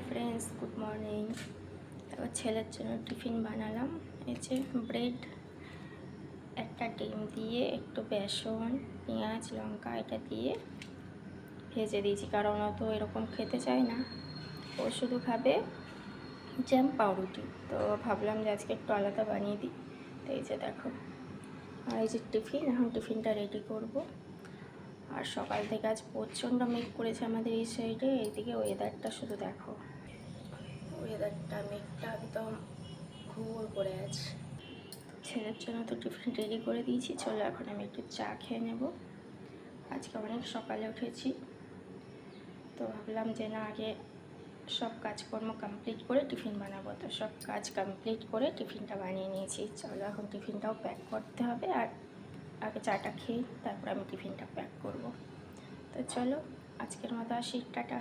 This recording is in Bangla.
Friends, good morning. তারপর ছেলের জন্য টিফিন বানালাম। এই যে ব্রেড, একটা ডিম দিয়ে একটু বেসন, পেঁয়াজ, লঙ্কা এটা দিয়ে ভেজে দিয়েছি, কারণ ও তো এরকম খেতে চায় না, ও শুধু খাবে জ্যাম পাউরুটি। তো ভাবলাম যে আজকে একটু আলাদা বানিয়ে দিই। তো এই যে দেখো, আর এই যে টিফিন, এখন টিফিনটা রেডি করব। আর সকাল থেকে আজ প্রচণ্ড মেঘ করেছে আমাদের এই সাইডে। এইদিকে ওয়েদারটা শুধু দেখো, ওয়েদারটা মেঘটা একদম ঘুর করে আছে। ছেলের জন্য তো টিফিন রেডি করে দিয়েছি, চলো এখন আমি একটু চা খেয়ে নেব। আজকে অনেক সকালে উঠেছি, তো ভাবলাম যে না, আগে সব কাজকর্ম কমপ্লিট করে টিফিন বানাবো। তো সব কাজ কমপ্লিট করে টিফিনটা বানিয়ে নিয়েছি। চলো এখন টিফিনটাও প্যাক করতে হবে, আর আগে চাটা খেয়ে তারপর আমি টিফিনটা প্যাক করব। তো চলো আজকের মতো আসি, টাটা।